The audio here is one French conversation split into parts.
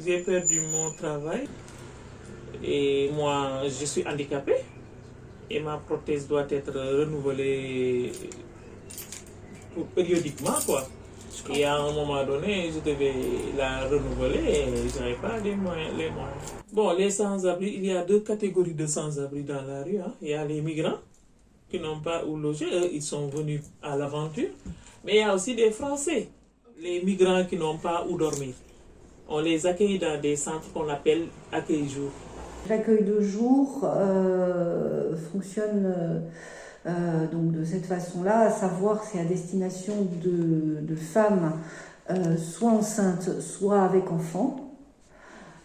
j'ai perdu mon travail et moi je suis handicapée et ma prothèse doit être renouvelée périodiquement quoi. Et à un moment donné, je devais la renouveler et je n'avais pas les moyens. Bon, les sans-abri, il y a deux catégories de sans-abri dans la rue. Hein. Il y a les migrants qui n'ont pas où loger, eux, ils sont venus à l'aventure. Mais il y a aussi des Français, les migrants qui n'ont pas où dormir. On les accueille dans des centres qu'on appelle accueil jour. L'accueil de jour fonctionne donc de cette façon-là, à savoir c'est à destination de femmes soit enceintes, soit avec enfants,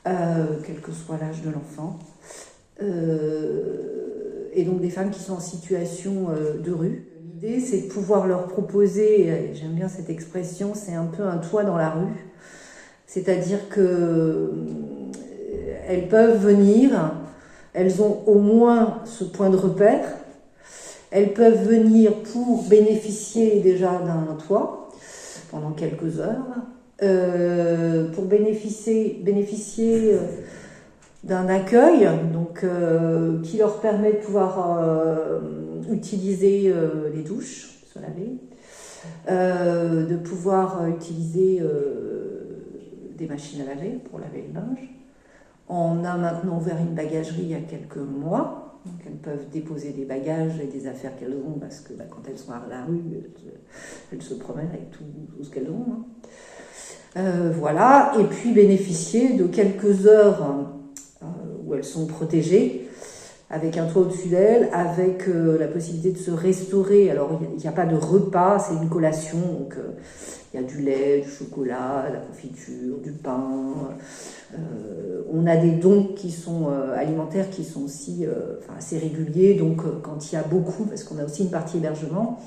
quel que soit l'âge de l'enfant, et donc des femmes qui sont en situation de rue. L'idée c'est de pouvoir leur proposer, j'aime bien cette expression, c'est un peu un toit dans la rue, c'est-à-dire que elles peuvent venir, elles ont au moins ce point de repère. Elles peuvent venir pour bénéficier déjà d'un toit pendant quelques heures, pour bénéficier d'un accueil donc, qui leur permet de pouvoir utiliser les douches, se laver, de pouvoir utiliser des machines à laver pour laver le linge. On a maintenant ouvert une bagagerie il y a quelques mois. Donc elles peuvent déposer des bagages et des affaires qu'elles ont parce que quand elles sont à la rue, elles se promènent avec tout ce qu'elles ont. Hein. Voilà, et puis bénéficier de quelques heures où elles sont protégées, avec un toit au-dessus d'elles, avec la possibilité de se restaurer. Alors il n'y a pas de repas, c'est une collation, donc il y a du lait, du chocolat, de la confiture, du pain. On a des dons qui sont alimentaires qui sont aussi assez réguliers, donc quand il y a beaucoup, parce qu'on a aussi une partie hébergement,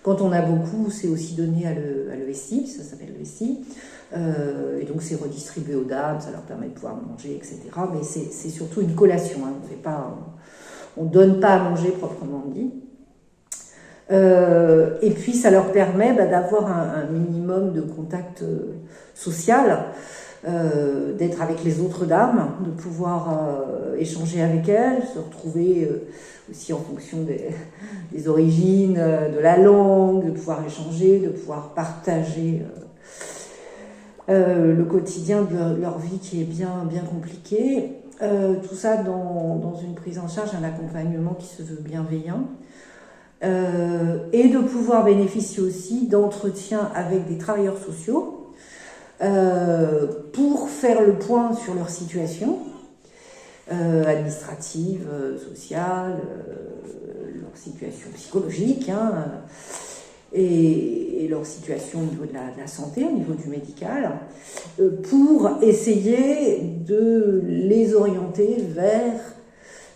quand on a beaucoup, c'est aussi donné à l'ESI, ça s'appelle l'ESI, et donc c'est redistribué aux dames, ça leur permet de pouvoir manger, etc. Mais c'est surtout une collation, hein, on ne donne pas à manger proprement dit. Et puis ça leur permet d'avoir un minimum de contact social, d'être avec les autres dames, de pouvoir échanger avec elles, se retrouver aussi en fonction des origines, de la langue, de pouvoir échanger, de pouvoir partager le quotidien de leur vie qui est bien compliqué. Tout ça dans une prise en charge, un accompagnement qui se veut bienveillant. Et de pouvoir bénéficier aussi d'entretiens avec des travailleurs sociaux pour faire le point sur leur situation administrative, sociale, leur situation psychologique, hein, et leur situation au niveau de la santé, au niveau du médical, pour essayer de les orienter vers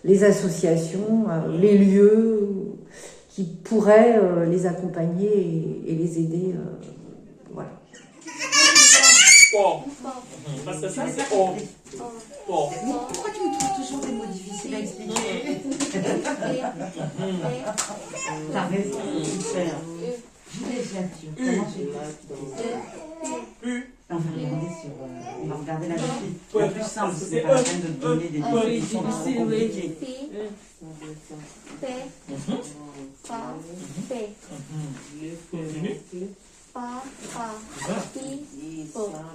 les associations, les lieux qui pourraient les accompagner et les aider. Voilà. Oh. Parce que ça, c'est oh. Oh. Pourquoi tu me trouves toujours des mots difficiles à expliquer? T'as raison, super. Villégiature, comment j'ai dit? On va regarder on va regarder la défi. Le plus simple, c'est pas la peine de donner des définitions trop compliquées.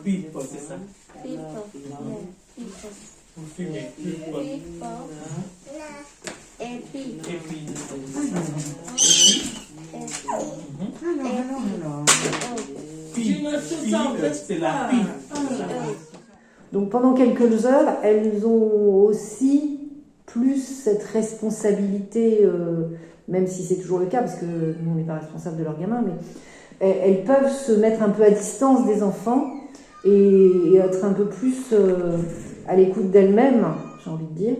People, c'est ça. Pour fumer. C'est la pile. Donc pendant quelques heures, elles ont aussi plus cette responsabilité, même si c'est toujours le cas, parce que nous on n'est pas responsable de leurs gamins, mais elles peuvent se mettre un peu à distance des enfants et être un peu plus à l'écoute d'elles-mêmes, j'ai envie de dire,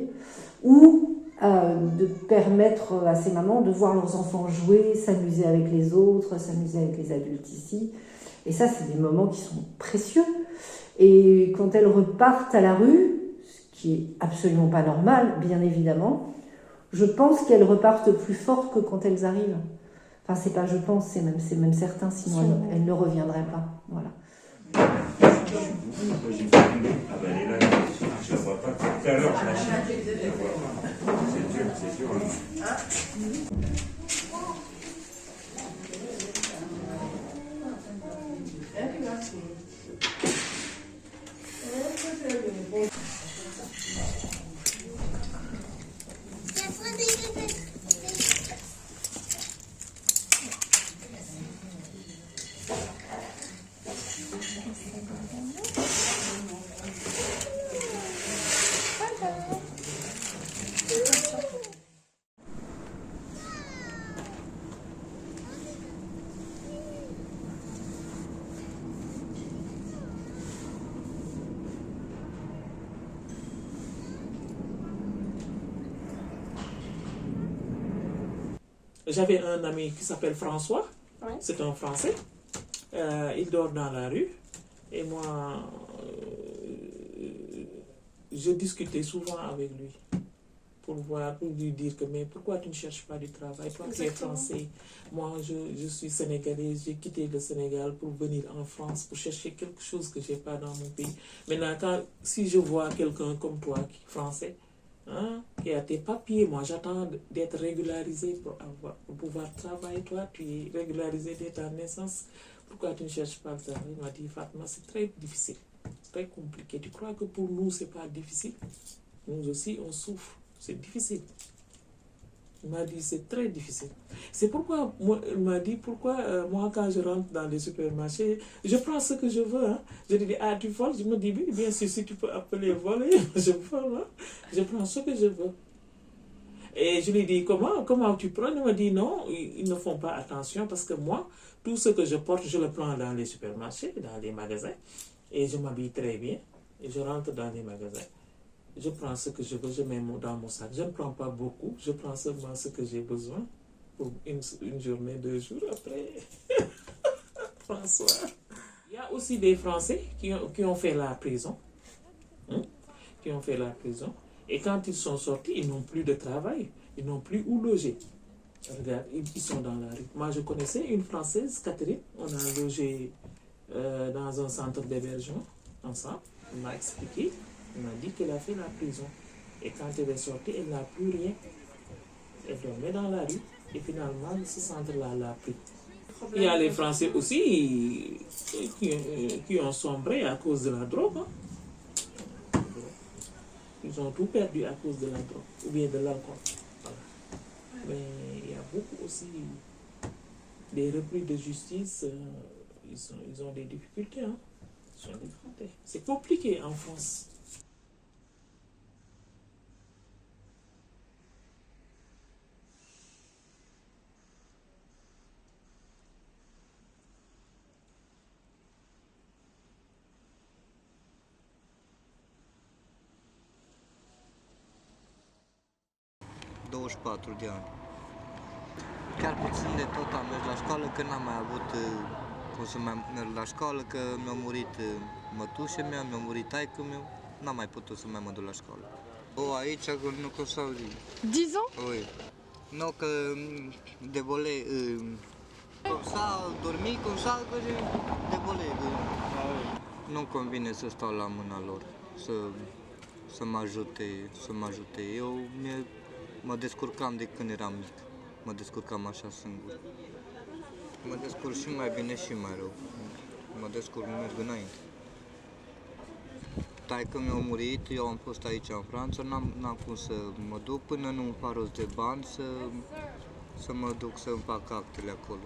ou de permettre à ces mamans de voir leurs enfants jouer, s'amuser avec les autres, s'amuser avec les adultes ici. Et ça, c'est des moments qui sont précieux. Et quand elles repartent à la rue, ce qui est absolument pas normal, bien évidemment, je pense qu'elles repartent plus fortes que quand elles arrivent. Enfin, c'est pas je pense, c'est même certain, sinon elles ne reviendraient pas. Voilà. Ah bah elle est là. voit pas tout à l'heure, la Chine. C'est dur. J'avais un ami qui s'appelle François, Ouais. c'est un Français. Il dort dans la rue et moi, je discutais souvent avec lui pour lui dire que mais pourquoi tu ne cherches pas du travail, toi qui es Exactement. français, moi je suis sénégalaise, j'ai quitté le Sénégal pour venir en France pour chercher quelque chose que j'ai pas dans mon pays. Maintenant, si je vois quelqu'un comme toi qui est français, hein, qui a tes papiers, moi j'attends d'être régularisé pour pouvoir travailler. Toi, tu es régularisé dès ta naissance. Pourquoi tu ne cherches pas le travail? Il m'a dit, Fatma, c'est très difficile, très compliqué. Tu crois que pour nous, c'est pas difficile? Nous aussi, on souffre. C'est difficile. Il m'a dit, c'est très difficile. C'est pourquoi, il m'a dit, pourquoi moi, quand je rentre dans les supermarchés, je prends ce que je veux. Hein. Je lui dis, ah, tu voles? Je me dis, oui, bien sûr, si tu peux appeler voler, je vole. Hein. Je prends ce que je veux. Et je lui dis, comment tu prends? Il m'a dit, non, ils ne font pas attention parce que moi, tout ce que je porte, je le prends dans les supermarchés, dans les magasins. Et je m'habille très bien. Et je rentre dans les magasins. Je prends ce que je veux, je mets dans mon sac. Je ne prends pas beaucoup, je prends seulement ce que j'ai besoin pour une journée, 2 jours après. François. Il y a aussi des Français qui ont fait la prison. Hein, qui ont fait la prison. Et quand ils sont sortis, ils n'ont plus de travail. Ils n'ont plus où loger. Regarde, ils sont dans la rue. Moi, je connaissais une Française, Catherine. On a logé dans un centre d'hébergement ensemble. Elle m'a expliqué. Elle m'a dit qu'elle a fait la prison. Et quand elle est sortie, elle n'a plus rien. Elle dormait dans la rue. Et finalement, ce centre-là l'a pris. Il y a les Français aussi qui ont sombré à cause de la drogue. Hein. Ils ont tout perdu à cause de la drogue ou bien de l'alcool. Voilà. Mais il y a beaucoup aussi des repris de justice. Ils ont des difficultés. Hein. C'est compliqué en France. ...24 de ani. Chiar puțin de tot am mers la școală, că n-am mai avut cum să mai merg la școală, că mi-a murit mătușa mea, mi-a murit taică meu, n-am mai putut să mai mă duc la școală. Aici nu cum să zic. 10 ans? Oui. Nu că de volé, cum să dormi, cum să de volé. Nu-mi convine să stau la mâna lor, să mă ajute. Eu mă descurcam de când eram mic. Mă descurcam așa singur. Mă descurc și mai bine și mai rău. Mă descurc, merg înainte. Taică mi-a murit, eu am fost aici în Franța, n-am cum să mă duc până nu-mi fac rost de bani să mă duc să-mi fac actele acolo.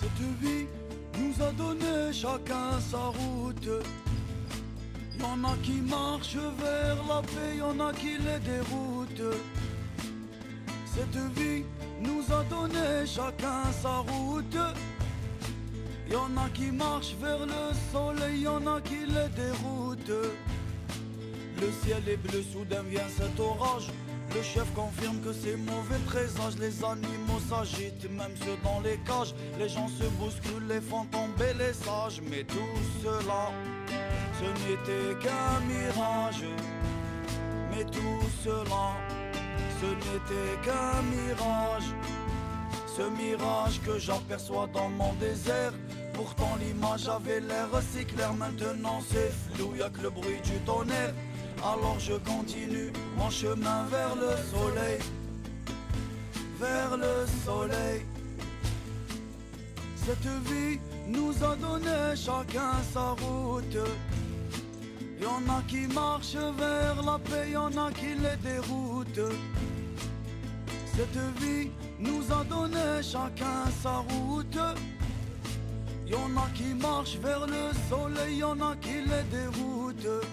Cette vie nous a donné chacun sa route. Y'en a qui marchent vers la paix, y'en a qui les déroutent. Cette vie nous a donné chacun sa route. Y'en a qui marchent vers le soleil, y'en a qui les déroutent. Le ciel est bleu, soudain vient cet orage. Le chef confirme que c'est mauvais présage. Les animaux s'agitent, même ceux dans les cages. Les gens se bousculent, les font tomber les sages. Mais tout cela, ce n'était qu'un mirage. Mais tout cela, ce n'était qu'un mirage. Ce mirage que j'aperçois dans mon désert. Pourtant l'image avait l'air si claire. Maintenant c'est flou, y'a que le bruit du tonnerre. Alors je continue mon chemin vers le soleil. Vers le soleil. Cette vie nous a donné chacun sa route. Y'en a qui marchent vers la paix, y'en a qui les déroutent. Cette vie nous a donné chacun sa route. Y'en a qui marchent vers le soleil, y'en a qui les déroutent.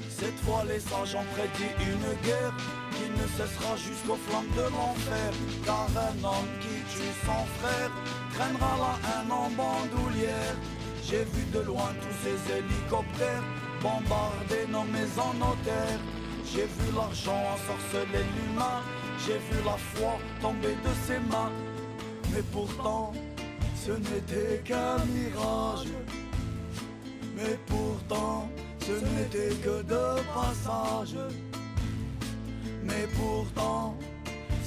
Cette fois les sages ont prédit une guerre qui ne cessera jusqu'aux flammes de l'enfer. Car un homme qui tue son frère traînera la haine en bandoulière. J'ai vu de loin tous ces hélicoptères bombarder nos maisons, nos terres. J'ai vu l'argent ensorceler l'humain. J'ai vu la foi tomber de ses mains. Mais pourtant, ce n'était qu'un mirage. Mais pourtant, ce n'était que de passage. Mais pourtant,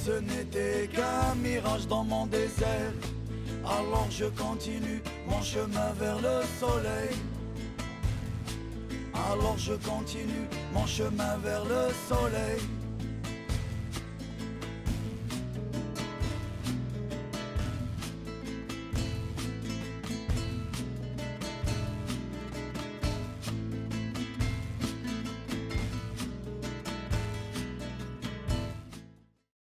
ce n'était qu'un mirage dans mon désert. Alors je continue mon chemin vers le soleil. Alors je continue mon chemin vers le soleil.